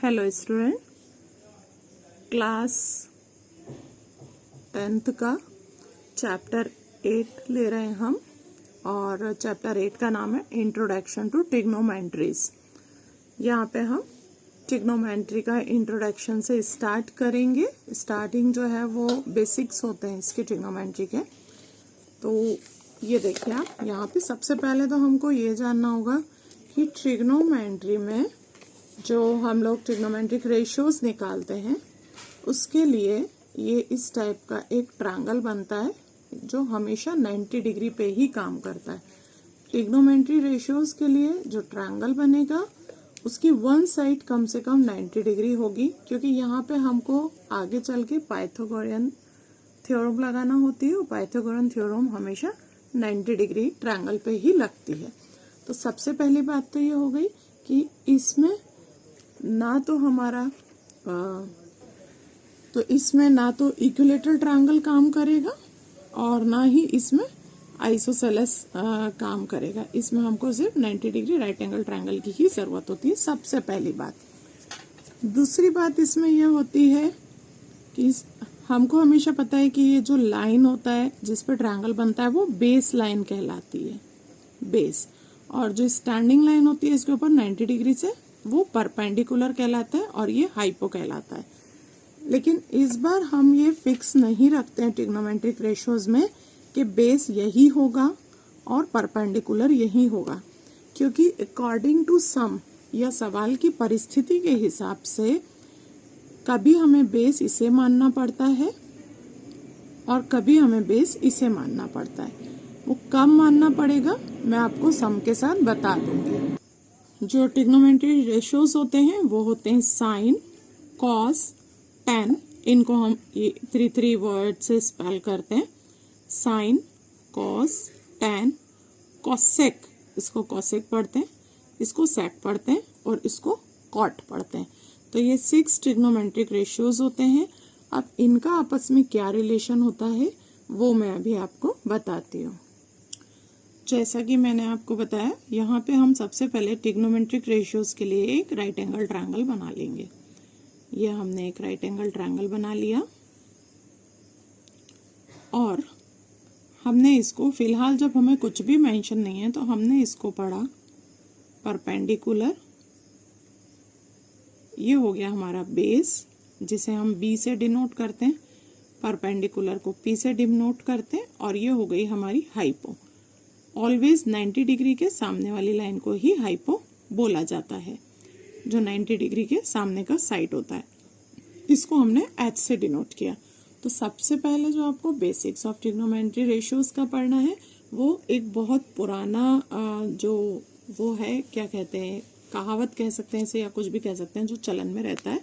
Hello student, class 10th का chapter 8 ले रहे हैं हम। और चैप्टर 8 का नाम है इंट्रोडक्शन टू ट्रिग्नोमेट्रीज। यहाँ पे हम ट्रिग्नोमेट्री का इंट्रोडक्शन से स्टार्ट करेंगे। स्टार्टिंग जो है वो बेसिक्स होते हैं इसके ट्रिग्नोमेट्री के। तो ये देखिए आप, यहाँ पे सबसे पहले तो हमको ये जानना होगा कि ट्रिग्नोमेट्री में जो हम लोग ट्रिग्नोमेट्रिक रेशियोज निकालते हैं उसके लिए ये इस टाइप का एक ट्रायंगल बनता है जो हमेशा 90 डिग्री पे ही काम करता है। ट्रिग्नोमेट्री रेशियोज के लिए जो ट्रायंगल बनेगा उसकी वन साइड कम से कम 90 डिग्री होगी, क्योंकि यहाँ पे हमको आगे चल के पाइथागोरियन थ्योरम लगाना होती है और पाइथागोरियन थ्योरम हमेशा 90 डिग्री ट्रायंगल पे ही लगती है। तो सबसे पहली बात तो ये हो गई कि इसमें ना तो इक्विलेटरल ट्रायंगल काम करेगा और ना ही इसमें आइसोसेलेस काम करेगा। इसमें हमको सिर्फ 90 डिग्री राइट एंगल ट्रायंगल की ही जरूरत होती है, सबसे पहली बात। दूसरी बात इसमें यह होती है कि हमको हमेशा पता है कि ये जो लाइन होता है जिस पर ट्रायंगल बनता है वो बेस लाइन कहलाती है, बेस। और जो स्टैंडिंग लाइन होती है इसके ऊपर 90 डिग्री से वो परपेंडिकुलर कहलाता है और ये हाइपो कहलाता है। लेकिन इस बार हम ये फिक्स नहीं रखते हैं ट्रिग्नोमेट्रिक रेशियोज में कि बेस यही होगा और परपेंडिकुलर यही होगा, क्योंकि अकॉर्डिंग टू सम या सवाल की परिस्थिति के हिसाब से कभी हमें बेस इसे मानना पड़ता है और कभी हमें बेस इसे मानना पड़ता है। वो कब मानना पड़ेगा मैं आपको सम के साथ बता दूंगी। जो ट्रिग्नोमेट्री रेशियोज होते हैं वो होते हैं साइन, कॉस, tan। इनको हम ये 3 वर्ड से स्पेल करते हैं। Sine, cos, tan, cosec. इसको कॉसेक पढ़ते हैं, इसको सेक पढ़ते हैं और इसको कॉट पढ़ते हैं। तो ये 6 ट्रिग्नोमेट्रिक रेशियोज होते हैं। अब इनका आपस में क्या रिलेशन होता है वो मैं अभी आपको बताती हूँ। जैसा कि मैंने आपको बताया, यहाँ पे हम सबसे पहले ट्रिग्नोमेट्रिक रेशियोज के लिए एक राइट एंगल ट्रायंगल बना लेंगे। ये हमने एक राइट एंगल ट्रायंगल बना लिया और हमने इसको, फिलहाल जब हमें कुछ भी मेंशन नहीं है तो हमने इसको पढ़ा परपेंडिकुलर। ये हो गया हमारा बेस जिसे हम बी से डिनोट करते हैं, परपेंडिकुलर को पी से डिनोट करते हैं, और ये हो गई हमारी हाइपो। ऑलवेज 90 डिग्री के सामने वाली लाइन को ही हाइपो बोला जाता है, जो 90 डिग्री के सामने का साइड होता है। इसको हमने एच से डिनोट किया। तो सबसे पहले जो आपको बेसिक्स ऑफ ट्रिग्नोमेट्री रेशियोज का पढ़ना है वो एक बहुत पुराना जो वो है, क्या कहते हैं, कहावत कह सकते हैं इसे या कुछ भी कह सकते हैं, जो चलन में रहता है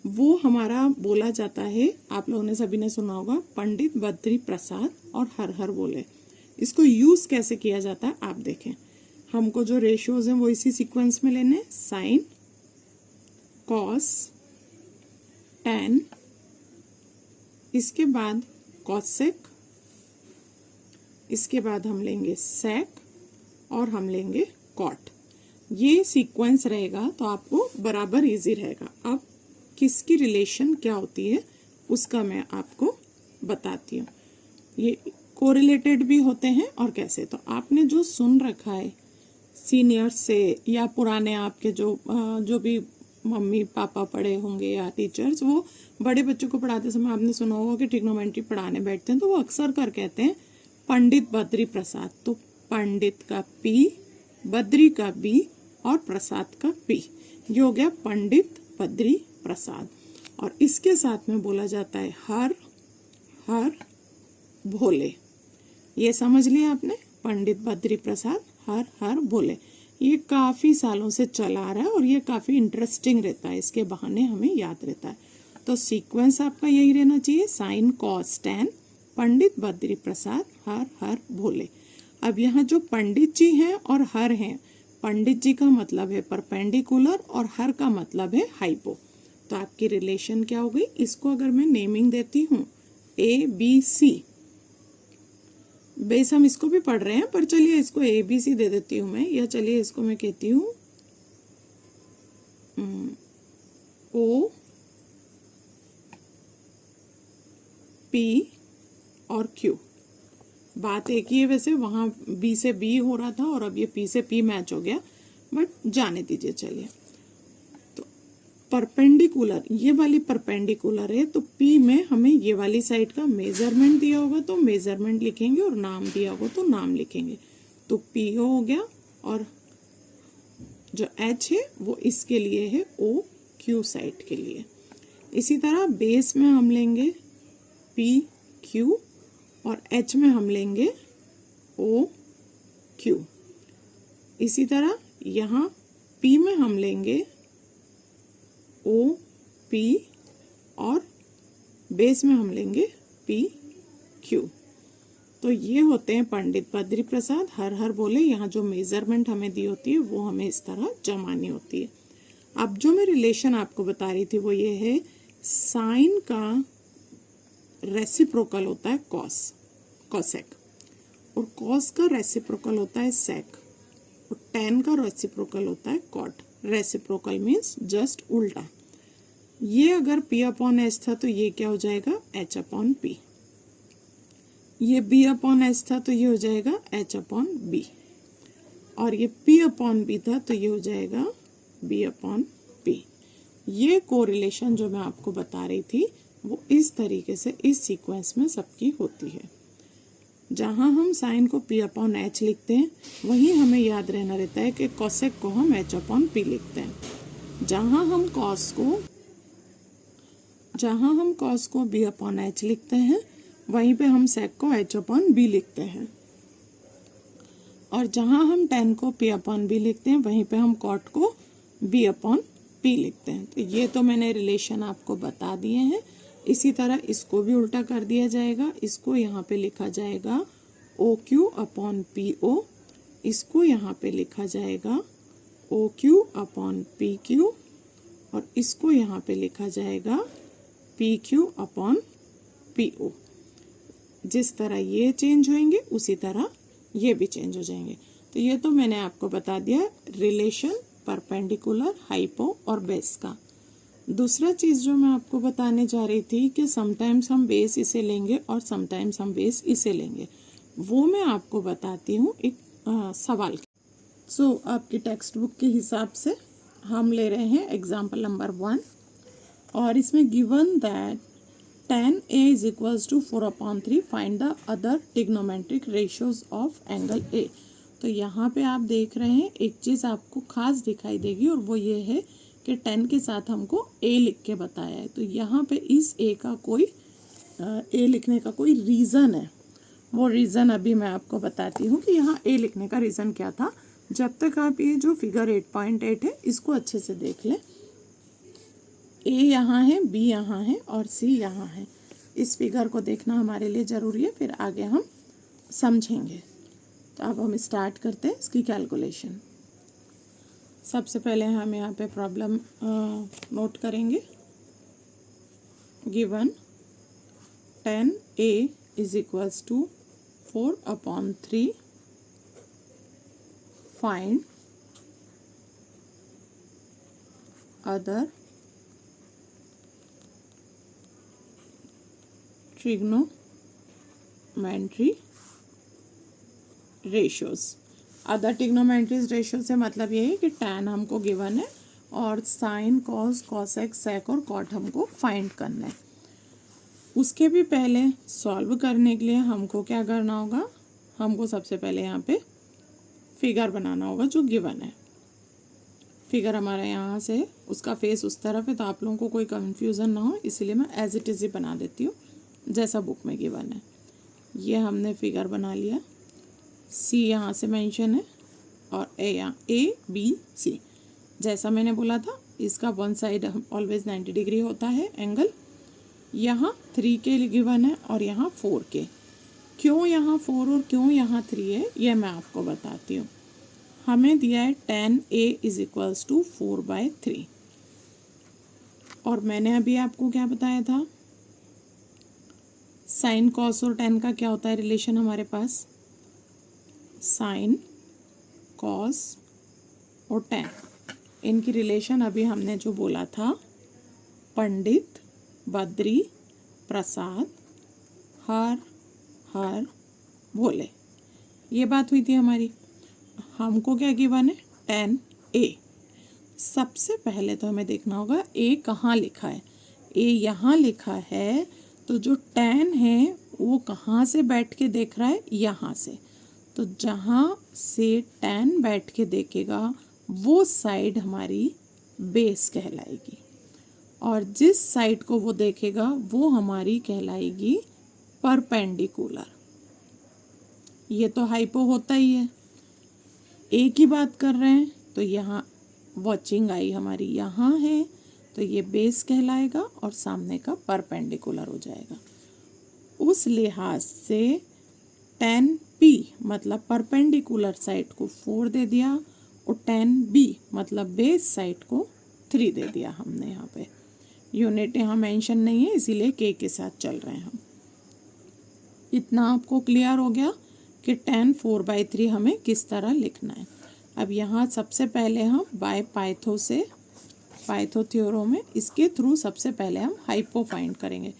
वो हमारा बोला जाता है। आप लोगों ने सभी ने सुना होगा, पंडित बद्री प्रसाद और हर हर बोले। इसको यूज कैसे किया जाता है आप देखें। हमको जो रेशियोज हैं वो इसी सीक्वेंस में लेने, साइन, कॉस, tan, इसके बाद कॉसेक, इसके बाद हम लेंगे सेक और हम लेंगे कॉट। ये सीक्वेंस रहेगा तो आपको बराबर इजी रहेगा। अब किसकी रिलेशन क्या होती है उसका मैं आपको बताती हूँ। ये कोरिलेटेड भी होते हैं और कैसे, तो आपने जो सुन रखा है सीनियर्स से या पुराने आपके जो भी मम्मी पापा पढ़े होंगे या टीचर्स, वो बड़े बच्चों को पढ़ाते समय आपने सुना होगा कि ट्रिग्नोमेट्री पढ़ाने बैठते हैं तो वो अक्सर कर कहते हैं पंडित बद्री प्रसाद। तो पंडित का पी, बद्री का बी और प्रसाद का पी, ये हो गया पंडित बद्री प्रसाद। और इसके साथ में बोला जाता है हर हर भोले। ये समझ लिया आपने, पंडित बद्री प्रसाद हर हर भोले। ये काफी सालों से चला आ रहा है और ये काफी इंटरेस्टिंग रहता है, इसके बहाने हमें याद रहता है। तो सीक्वेंस आपका यही रहना चाहिए, sign, cos, tan, Pandit Badri Prasad हर हर भोले। अब यहाँ जो पंडित जी हैं और हर हैं, पंडित जी का मतलब है परपेंडिकुलर और हर का मतलब है हाइपो। तो आपकी रिलेशन क्या हो गई, इसको अगर मैं नेमिंग देती हूँ ABC, बेस हम इसको भी पढ़ रहे हैं पर चलिए इसको ABC दे देती हूँ मैं, या चलिए इसको मैं कहती हूँ ओ पी और क्यू। बात एक ही है वैसे, वहां बी से बी हो रहा था और अब ये पी से पी मैच हो गया, बट जाने दीजिए। चलिए, तो परपेंडिकुलर, ये वाली परपेंडिकुलर है, तो पी में हमें ये वाली साइड का मेजरमेंट दिया होगा तो मेजरमेंट लिखेंगे और नाम दिया होगा तो नाम लिखेंगे। तो पी हो गया और जो एच है वो इसके लिए है ओ क्यू साइड के लिए। इसी तरह बेस में हम लेंगे पी क्यू और एच में हम लेंगे ओ क्यू। इसी तरह यहाँ पी में हम लेंगे ओ पी और बेस में हम लेंगे पी क्यू। तो ये होते हैं पंडित बद्री प्रसाद। हर हर बोले। यहाँ जो मेजरमेंट हमें दी होती है वो हमें इस तरह जमानी होती है। अब जो मैं रिलेशन आपको बता रही थी वो ये है, साइन का रेसिप्रोकल होता है कॉस, कॉसेक, और कॉस का रेसिप्रोकल होता है सेक, और टेन का रेसिप्रोकल होता है कॉट। रेसिप्रोकल मीन्स जस्ट उल्टा। ये अगर p अपॉन एच था तो ये क्या हो जाएगा, h अपॉन पी। ये b अपॉन एच था तो ये हो जाएगा h अपॉन बी, और ये p अपॉन b था तो ये हो जाएगा b अपॉन p। ये कोरिलेशन जो मैं आपको बता रही थी वो इस तरीके से इस सीक्वेंस में सबकी होती है। जहां हम साइन को p अपॉन एच लिखते हैं वहीं हमें याद रहना रहता है कि कॉसेक को हम h अपॉन पी लिखते हैं। जहां हम कॉस को b अपॉन एच लिखते हैं वहीं पे हम सेक को h अपॉन बी लिखते हैं, और जहां हम टेन को p अपॉन बी लिखते हैं वहीं पे हम कॉट को b अपॉन पी लिखते हैं। तो ये तो मैंने रिलेशन आपको बता दिए हैं। इसी तरह इसको भी उल्टा कर दिया जाएगा। इसको यहाँ पे लिखा जाएगा O Q upon P O, इसको यहाँ पे लिखा जाएगा O Q upon P Q, और इसको यहाँ पे लिखा जाएगा P Q upon P O. जिस तरह ये चेंज होंगे उसी तरह ये भी चेंज हो जाएंगे। तो ये तो मैंने आपको बता दिया रिलेशन परपेंडिकुलर, हाइपो और बेस का। दूसरा चीज जो मैं आपको बताने जा रही थी कि समटाइम्स हम बेस इसे लेंगे और समटाइम्स हम बेस इसे लेंगे, वो मैं आपको बताती हूँ एक सवाल। सो आपकी टेक्स्ट बुक के हिसाब से हम ले रहे हैं एग्जाम्पल नंबर 1, और इसमें given that tan A is equals to 4/3, find the other trigonometric ratios of angle A। तो यहाँ पे आप देख रहे हैं एक चीज़ आपको खास दिखाई देगी, और वो ये है कि 10 के साथ हमको A लिख के बताया है। तो यहाँ पे इस A का कोई A लिखने का कोई रीज़न है। वो रीज़न अभी मैं आपको बताती हूँ कि यहाँ A लिखने का रीज़न क्या था। जब तक आप ये जो फिगर 8.8 है इसको अच्छे से देख लें। A यहाँ है, B यहाँ है और C यहाँ है। इस फिगर को देखना हमारे लिए ज़रूरी है, फिर आगे हम समझेंगे। तो अब हम स्टार्ट करते हैं इसकी कैलकुलेशन। सबसे पहले हम यहाँ पे प्रॉब्लम नोट करेंगे। Given tan A is equals to 4/3, find other trigonometry ratios. Other trigonometries ratio से मतलब ये है कि tan हमको गिवन है और साइन, कॉस, कॉसेक, सेक और कॉट हमको फाइंड करना है। उसके भी पहले सॉल्व करने के लिए हमको क्या करना होगा, हमको सबसे पहले यहाँ पे फिगर बनाना होगा जो गिवन है। फिगर हमारा यहाँ से है, उसका फेस उस तरफ है, तो आप लोगों को कोई कंफ्यूजन ना हो इसलिए मैं एज इट इज़ ही बना देती हूँ जैसा बुक में गिवन है। ये हमने फिगर बना लिया। सी यहाँ से मेंशन है और ए बी सी। जैसा मैंने बोला था इसका वन साइड ऑलवेज 90 डिग्री होता है एंगल। यहाँ 3 के गिवन है और यहाँ 4 के। क्यों यहाँ 4 और क्यों यहाँ 3 है ये मैं आपको बताती हूँ। हमें दिया है tan A is equals to 4/3, और मैंने अभी आपको क्या बताया था, साइन, कॉस और tan का क्या होता है रिलेशन हमारे पास, साइन, कॉस और tan, इनकी रिलेशन अभी हमने जो बोला था पंडित, बद्री, प्रसाद, हर हर भोले। ये बात हुई थी हमारी। हमको क्या गिवन है? 10A। सबसे पहले तो हमें देखना होगा ए कहाँ लिखा है। ए यहाँ लिखा है, तो जो 10 है वो कहाँ से बैठ के देख रहा है? यहाँ से। तो जहाँ से 10 बैठ के देखेगा वो साइड हमारी बेस कहलाएगी, और जिस साइड को वो देखेगा वो हमारी कहलाएगी परपेंडिकुलर। ये तो हाइपो होता ही है। ए की बात कर रहे हैं तो यहाँ वॉचिंग आई हमारी यहाँ है, तो ये बेस कहलाएगा और सामने का परपेंडिकुलर हो जाएगा। उस लिहाज से 10P मतलब परपेंडिकुलर साइड को 4 दे दिया, और 10B मतलब बेस साइड को 3 दे दिया हमने। यहाँ पे यूनिट यहाँ मेंशन नहीं है, इसीलिए K के साथ चल रहे हैं हम। इतना आपको क्लियर हो गया कि 10 4/3 हमें किस तरह लिखना है। अब यहाँ सबसे पहले हम बाय पाइथो से, पाइथो थ्योरम में, इसके थ्रू सबसे पहले हम हाइपो फाइंड करेंगे।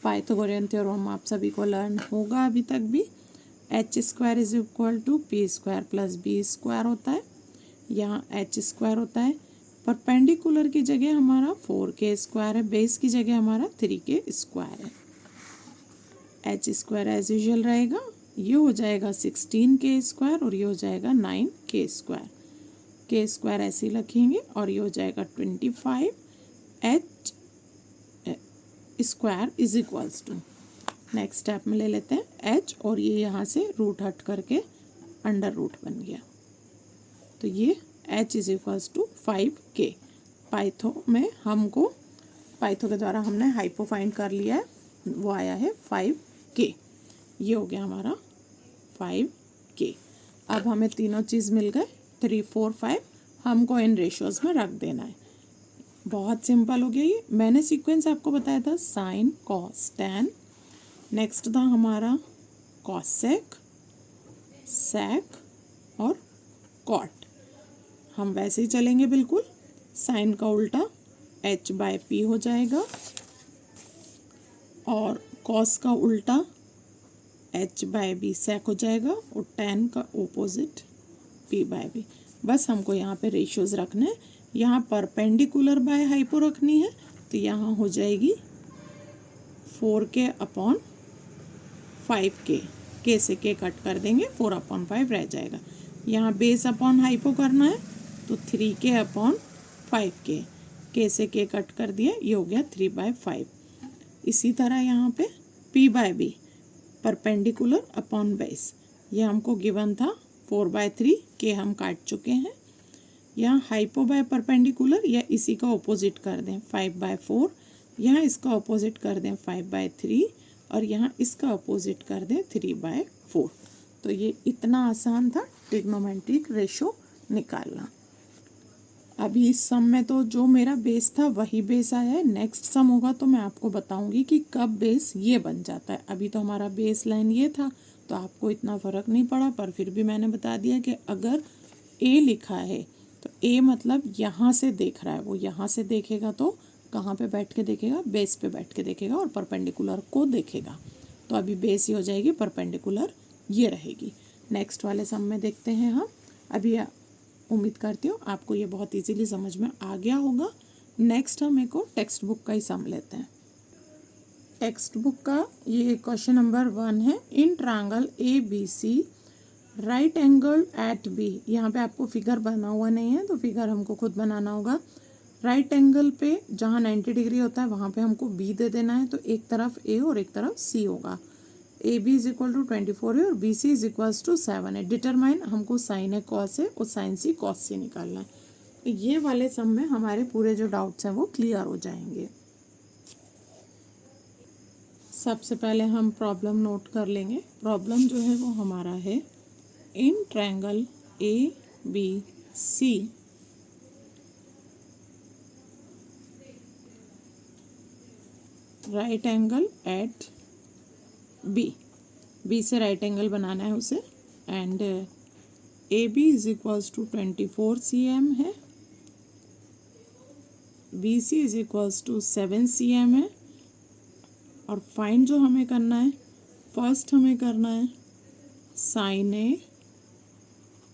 पाइथागोरियन थ्योरम आप सभी को लर्न होगा अभी तक भी। h² = p² + b² होता है। यहाँ h² होता है। परपेंडिकुलर की जगह हमारा 4k² है, बेस की जगह हमारा 3k² है। h² एज यूजुअल रहेगा, ये हो जाएगा 16k² और ये हो जाएगा 9k²। k² ऐसे ही रखेंगे और ये हो जाएगा 25। h² = नेक्स्ट स्टेप में ले लेते हैं h, और ये यहाँ से रूट हट करके अंडर रूट बन गया, तो ये h = 5k। पाइथो में हमको, पाइथो के द्वारा हमने हाइपो फाइंड कर लिया है, वो आया है 5k। ये हो गया हमारा 5k। अब हमें तीनों चीज़ मिल गए, 3 4 5, हमको इन रेशियोज में रख देना है। बहुत सिंपल हो गया ये। मैंने सीक्वेंस आपको बताया था साइन, कॉस, टैन। नेक्स्ट था हमारा कॉसेक, सेक और कॉट। हम वैसे ही चलेंगे बिल्कुल। साइन का उल्टा h/p हो जाएगा, और कॉस का उल्टा h/b सेक हो जाएगा, और टैन का ओपोजिट p/b। बस हमको यहाँ पे रेशियोज रखना है। यहाँ परपेंडिकुलर बाय हाइपो रखनी है, तो यहाँ हो जाएगी 4k/5k। k से k कट कर देंगे, 4/5 रह जाएगा। यहाँ बेस अपॉन हाइपो करना है, तो 3k/5k। k से k कट कर दिया, ये हो गया 3/5। इसी तरह यहाँ पे p/b परपेंडिकुलर अपॉन बेस, ये हमको गिवन था 4/3, k हम काट चुके हैं। यहाँ हाइपो बाय परपेंडिकुलर, या इसी का ऑपोजिट कर दें 5/4, यहाँ इसका ऑपोजिट कर दें 5/3, और यहाँ इसका ऑपोजिट कर दें 3/4। तो ये इतना आसान था ट्रिग्नोमेट्रिक रेशो निकालना। अभी इस सम में तो जो मेरा बेस था वही बेस आया है। नेक्स्ट सम होगा तो मैं आपको बताऊंगी कि कब बेस ये बन जाता है। अभी तो हमारा बेस लाइन ये था, तो आपको इतना फ़र्क नहीं पड़ा, पर फिर भी मैंने बता दिया कि अगर ए लिखा है तो ए मतलब यहाँ से देख रहा है, वो यहाँ से देखेगा तो कहाँ पे बैठ के देखेगा? बेस पे बैठ के देखेगा और परपेंडिकुलर को देखेगा। तो अभी बेस ही हो जाएगी, परपेंडिकुलर ये रहेगी। नेक्स्ट वाले सम में देखते हैं हम। अभी उम्मीद करती हूँ आपको ये बहुत इजीली समझ में आ गया होगा। नेक्स्ट हम एक टेक्स्ट बुक का ही सम लेते हैं। टेक्स्ट बुक का ये क्वेश्चन नंबर 1 है। In triangle ABC right angle at B। यहाँ पे आपको फिगर बना हुआ नहीं है, तो फिगर हमको खुद बनाना होगा। राइट एंगल पे जहाँ 90 डिग्री होता है वहाँ पे हमको B दे देना है, तो एक तरफ A और एक तरफ C होगा। AB = 24 है और BC = 7 है। डिटरमाइन, हमको साइन है कॉस है और साइन C कॉस C निकालना है। तो ये वाले सम में हमारे पूरे जो डाउट्स हैं वो क्लियर हो जाएंगे। सबसे पहले हम प्रॉब्लम नोट कर लेंगे। प्रॉब्लम जो है वो हमारा है, in triangle ABC right angle at B से राइट एंगल बनाना है उसे, एंड AB = 24 cm है। BC is equals to 7 cm है। और फाइंड जो हमें करना है, फर्स्ट हमें करना है साइन ए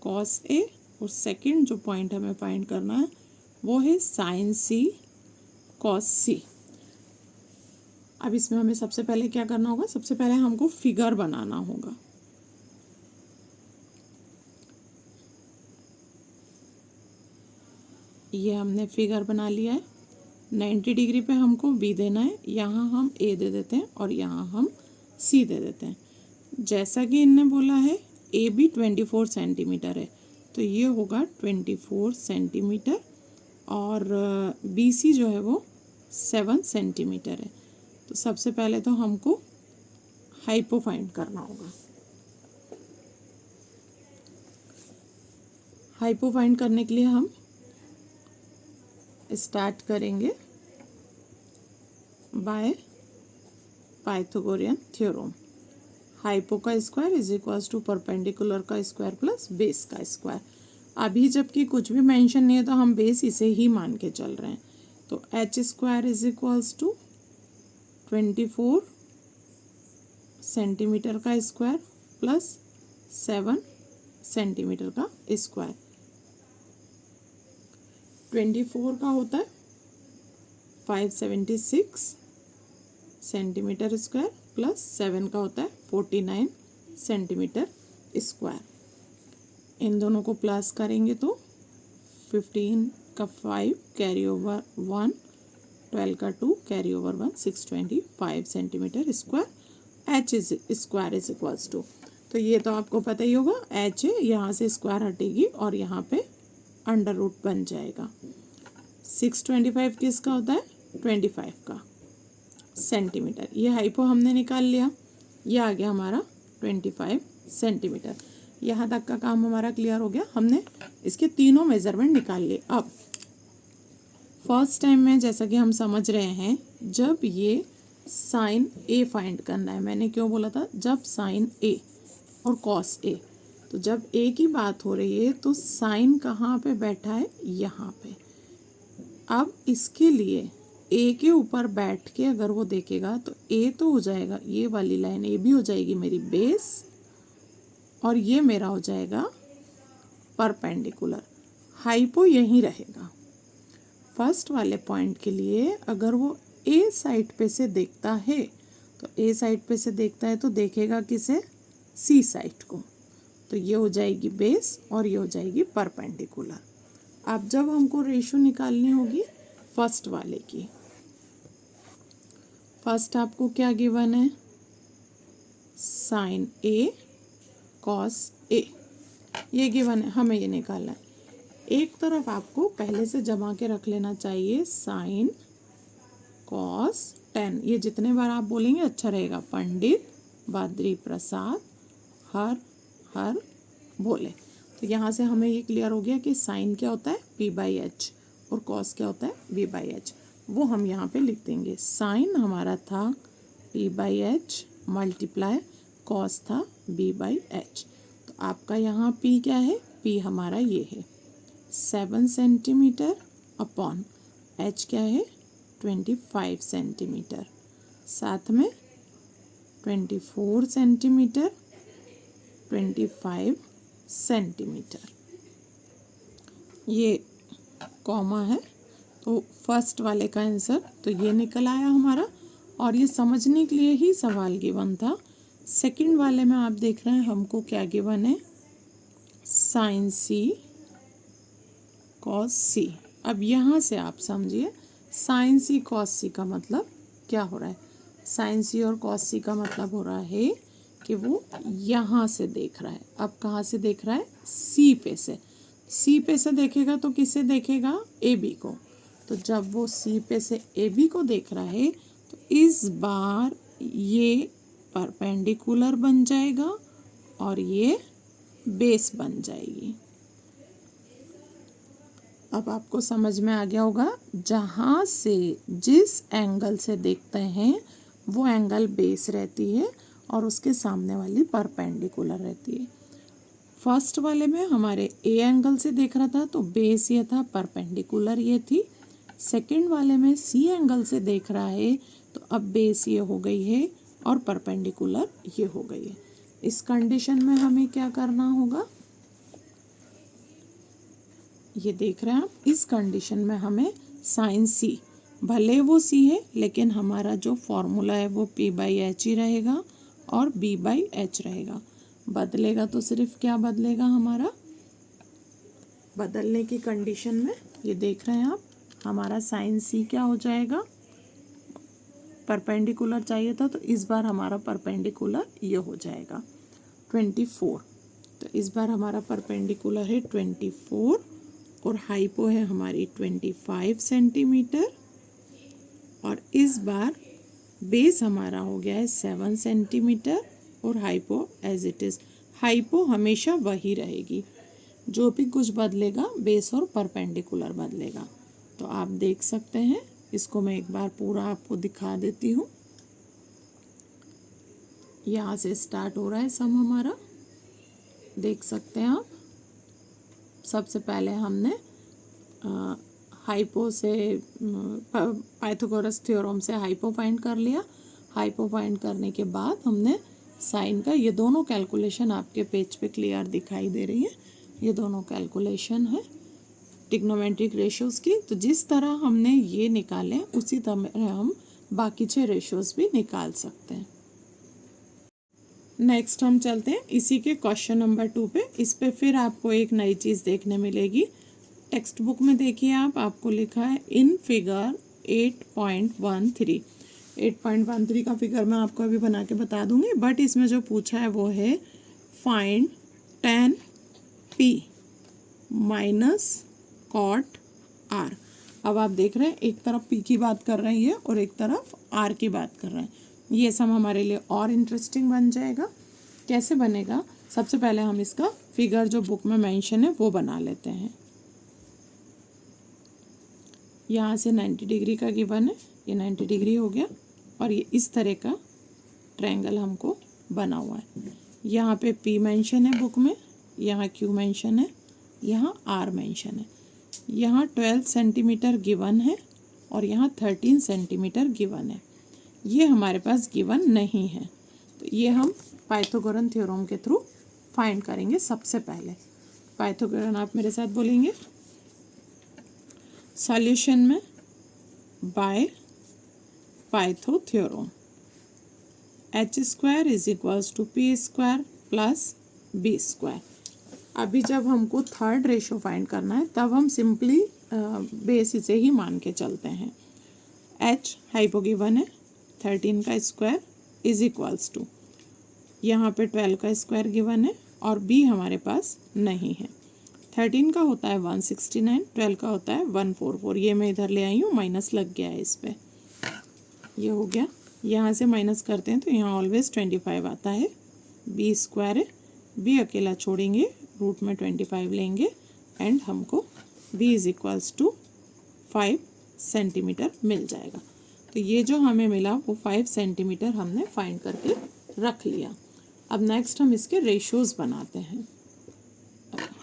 कॉस ए, और सेकंड जो पॉइंट हमें फाइंड करना है वो है साइन सी कॉस सी। अब इसमें हमें सबसे पहले क्या करना होगा, सबसे पहले हमको फिगर बनाना होगा। ये हमने फिगर बना लिया है। 90 डिग्री पे हमको बी देना है, यहाँ हम ए दे देते हैं और यहाँ हम सी दे देते हैं। जैसा कि इनने बोला है ए बी 24 सेंटीमीटर है, तो ये होगा 24 सेंटीमीटर, और बी सी जो है वो 7 सेंटीमीटर है। तो सबसे पहले तो हमको हाइपो फाइंड करना होगा। हाइपो फाइंड करने के लिए हम स्टार्ट करेंगे बाय पाइथागोरियन थ्योरम। हाइपो का square is equals to perpendicular का स्क्वायर प्लस बेस का स्क्वायर। अभी जबकि कुछ भी मेंशन नहीं है तो हम बेस इसे ही मान के चल रहे हैं। तो H square is equals to 24 centimetre का स्क्वायर प्लस 7 सेंटीमीटर का स्क्वायर। 24 का होता है 576 सेंटीमीटर स्क्वायर प्लस 7 का होता है 49 सेंटीमीटर स्क्वायर। इन दोनों को प्लस करेंगे तो 15 का 5 कैरी ओवर 1, 12 का 2 carry over 1, 625 centimetre square. H is square is equals to, तो ये तो आपको पता ही होगा, एच है, यहाँ से स्क्वायर हटेगी और यहाँ पे अंडर रूट बन जाएगा। 625 किसका होता है, 25 का सेंटीमीटर। ये हाइपो हमने निकाल लिया, ये आ गया हमारा 25 सेंटीमीटर। यहाँ तक का काम हमारा क्लियर हो गया, हमने इसके तीनों मेजरमेंट निकाल लिए। अब फर्स्ट टाइम में जैसा कि हम समझ रहे हैं, जब ये साइन ए फाइंड करना है, मैंने क्यों बोला था, जब साइन ए और कॉस ए, तो जब ए की बात हो रही है तो साइन कहाँ पे बैठा है, यहाँ पे। अब इसके लिए ए के ऊपर बैठ के अगर वो देखेगा तो ए तो हो जाएगा, ये वाली लाइन ए भी हो जाएगी मेरी बेस, और ये मेरा हो जाएगा परपेंडिकुलर। हाइपो यहीं रहेगा। फर्स्ट वाले पॉइंट के लिए अगर वो ए साइड पे से देखता है, तो ए साइड पे से देखता है तो देखेगा किसे, सी साइड को, तो ये हो जाएगी बेस और ये हो जाएगी परपेंडिकुलर। अब जब हमको रेशो निकालनी होगी फर्स्ट वाले की, फर्स्ट आपको क्या गिवन है, साइन ए कॉस ए, ये गिवन है, हमें ये निकालना है। एक तरफ आपको पहले से जमा के रख लेना चाहिए साइन कॉस टेन, ये जितने बार आप बोलेंगे अच्छा रहेगा। पंडित बद्री प्रसाद हर हर बोले, तो यहाँ से हमें ये क्लियर हो गया कि साइन क्या होता है, पी बाई एच, और कॉस क्या होता है, बी बाई एच। वो हम यहाँ पे लिख देंगे। साइन हमारा था P by H multiply cos था बी बाई एच। तो आपका यहाँ पी क्या है, पी हमारा ये है 7 सेंटीमीटर अपॉन एच क्या है 25 सेंटीमीटर, साथ में 24 सेंटीमीटर 25 सेंटीमीटर, ये कॉमा है। तो फर्स्ट वाले का आंसर तो ये निकल आया हमारा, और ये समझने के लिए ही सवाल गिवन था। सेकंड वाले में आप देख रहे हैं हमको क्या गिवन है, साइन सी कॉस सी। अब यहाँ से आप समझिए साइन सी कॉस सी का मतलब क्या हो रहा है। साइन सी और कॉस सी का मतलब हो रहा है कि वो यहाँ से देख रहा है। अब कहाँ से देख रहा है, सी पे से। सी पे से देखेगा तो किसे देखेगा, ए बी को। तो जब वो सी पे से ए बी को देख रहा है तो इस बार ये परपेंडिकुलर बन जाएगा और ये बेस बन जाएगी। अब आपको समझ में आ गया होगा, जहाँ से जिस एंगल से देखते हैं वो एंगल बेस रहती है और उसके सामने वाली परपेंडिकुलर रहती है। फर्स्ट वाले में हमारे ए एंगल से देख रहा था तो बेस ये था, परपेंडिकुलर ये थी। सेकंड वाले में सी एंगल से देख रहा है, तो अब बेस ये हो गई है और परपेंडिकुलर ये हो गई है। इस कंडीशन में हमें क्या करना होगा, ये देख रहे हैं आप, इस कंडीशन में हमें साइन सी, भले वो सी है लेकिन हमारा जो फॉर्मूला है वो पी बाई एच ही रहेगा और बी बाई एच रहेगा। बदलेगा तो सिर्फ क्या बदलेगा, हमारा बदलने की कंडीशन में ये देख रहे हैं आप, हमारा साइन सी क्या हो जाएगा, परपेंडिकुलर चाहिए था तो इस बार हमारा परपेंडिकुलर ये हो जाएगा 24। तो इस बार हमारा परपेंडिकुलर है 24 और हाइपो है हमारी 25 सेंटीमीटर, और इस बार बेस हमारा हो गया है 7 सेंटीमीटर और hypo as it is. Hypo हमेशा वही रहेगी, जो भी कुछ बदलेगा बेस और परपेंडिकुलर बदलेगा। तो आप देख सकते हैं, इसको मैं एक बार पूरा आपको दिखा देती हूँ। यहाँ से स्टार्ट हो रहा है सम हमारा, देख सकते हैं आप। सबसे पहले हमने हाइपो से पाइथागोरस थ्योरम से हाइपो फाइंड कर लिया। हाइपो फाइंड करने के बाद हमने साइन का, ये दोनों कैलकुलेशन आपके पेज पे क्लियर दिखाई दे रही है, ये दोनों कैलकुलेशन है ट्रिग्नोमेट्रिक रेशियोज़ की। तो जिस तरह हमने ये निकाले उसी तरह हम बाकी 6 रेशियोज़ भी निकाल सकते हैं। नेक्स्ट हम चलते हैं इसी के क्वेश्चन नंबर 2 पे। इस पे फिर आपको एक नई चीज़ देखने मिलेगी। टेक्स्ट बुक में देखिए आप, आपको लिखा है इन फिगर 8.13। 8.13 का फिगर मैं आपको अभी बना के बता दूंगी, बट इसमें जो पूछा है वो है find tan p minus cot r। अब आप देख रहे हैं एक तरफ p की बात कर रही है और एक तरफ r की बात कर रहे हैं। ये सम हमारे लिए और इंटरेस्टिंग बन जाएगा। कैसे बनेगा, सबसे पहले हम इसका फिगर जो बुक में मेंशन है वो बना लेते हैं। यहाँ से 90 डिग्री का गिवन है, ये 90 डिग्री हो गया और ये इस तरह का ट्रायंगल हमको बना हुआ है। यहाँ पे P मेंशन है बुक में, यहाँ Q मेंशन है, यहाँ R मेंशन है। यहाँ 12 सेंटीमीटर गिवन है और यहाँ 13 सेंटीमीटर गिवन है। ये हमारे पास गिवन नहीं है, तो ये हम पाइथागोरन थ्योरम के थ्रू फाइंड करेंगे। सबसे पहले पाइथागोरन आप मेरे साथ बोलेंगे, सॉल्यूशन में by pytho theorem h² is equals to p² plus b²। अभी जब हमको थर्ड रेशो फाइंड करना है तब हम सिंपली बेस इसे ही मान के चलते हैं। h हाइपो गिवन है 13 का स्क्वायर इज इक्वल्स टू, यहाँ पे 12 का स्क्वायर गिवन है और b हमारे पास नहीं है। 13 का होता है 169, 12 का होता है 144। ये मैं इधर ले आई हूँ, माइनस लग गया है इस पर, ये हो गया। यहाँ से माइनस करते हैं तो यहाँ ऑलवेज 25 आता है। b² है, b अकेला छोड़ेंगे, रूट में 25 लेंगे एंड हमको b is equals to 5 centimetre मिल जाएगा। तो ये जो हमें मिला वो 5 सेंटीमीटर हमने फाइंड करके रख लिया। अब नेक्स्ट हम इसके रेशियोज़ बनाते हैं।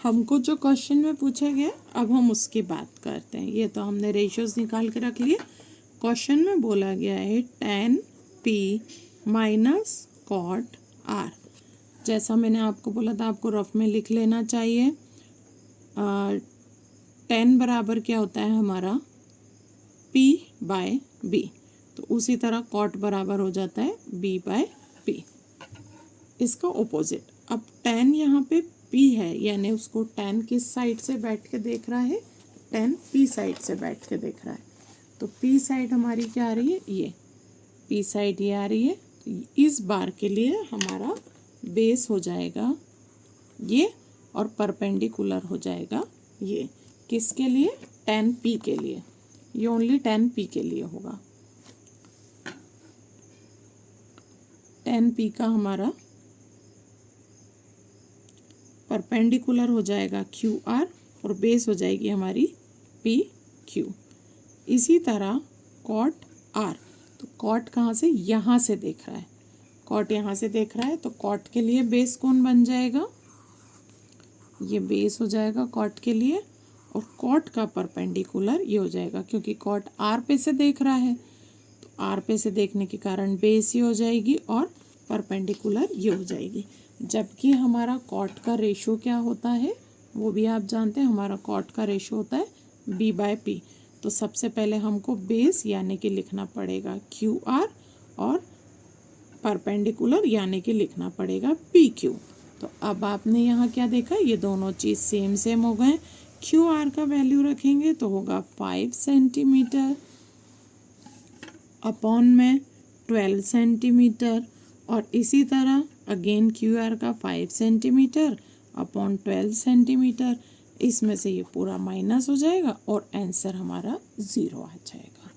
हमको जो क्वेश्चन में पूछा गया अब हम उसकी बात करते हैं। ये तो हमने रेशियोज़ निकाल के रख लिए। क्वेश्चन में बोला गया है tan p minus cot r। जैसा मैंने आपको बोला था आपको रफ में लिख लेना चाहिए। tan बराबर क्या होता है हमारा p बाय b, तो उसी तरह कॉट बराबर हो जाता है b बाय p, इसका ओपोजिट। अब tan यहाँ पे p है, यानी उसको tan किस साइड से बैठ के देख रहा है, tan p साइड से बैठ के देख रहा है। तो p साइड हमारी क्या आ रही है, ये p साइड ये आ रही है। तो इस बार के लिए हमारा बेस हो जाएगा ये और परपेंडिकुलर हो जाएगा ये। किसके लिए, tan p के लिए। ये ओनली tan p के लिए होगा। tan p का हमारा परपेंडिकुलर हो जाएगा QR और बेस हो जाएगी हमारी PQ। इसी तरह कॉट R, तो कॉट कहाँ से, यहाँ से देख रहा है, कॉट यहाँ से देख रहा है, तो कॉट के लिए बेस कौन बन जाएगा, ये बेस हो जाएगा कॉट के लिए। और कॉट का परपेंडिकुलर ये हो जाएगा, क्योंकि कॉट आर पे से देख रहा है तो आर पे से देखने के कारण बेस ये हो जाएगी और परपेंडिकुलर ये हो जाएगी। जबकि हमारा कॉट का रेशो क्या होता है वो भी आप जानते हैं, हमारा कॉट का रेशो होता है B/P। तो सबसे पहले हमको बेस यानी कि लिखना पड़ेगा QR और परपेंडिकुलर यानी कि लिखना पड़ेगा PQ। तो अब आपने यहाँ क्या देखा, ये दोनों चीज़ सेम सेम हो गए। QR का वैल्यू रखेंगे तो होगा 5 सेंटीमीटर अपॉन में 12 सेंटीमीटर, और इसी तरह अगेन QR का 5 सेंटीमीटर अपॉन 12 सेंटीमीटर। इसमें से ये पूरा माइनस हो जाएगा और आंसर हमारा 0 आ जाएगा।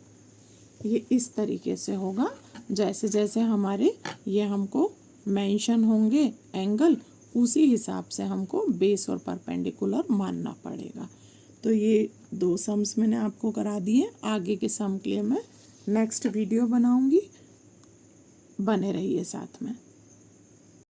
ये इस तरीके से होगा, जैसे जैसे हमारे ये हमको मेंशन होंगे एंगल, उसी हिसाब से हमको बेस और परपेंडिकुलर मानना पड़ेगा। तो ये 2 सम्स मैंने आपको करा दिए। आगे के सम के लिए मैं नेक्स्ट वीडियो बनाऊंगी, बने रहिए साथ में।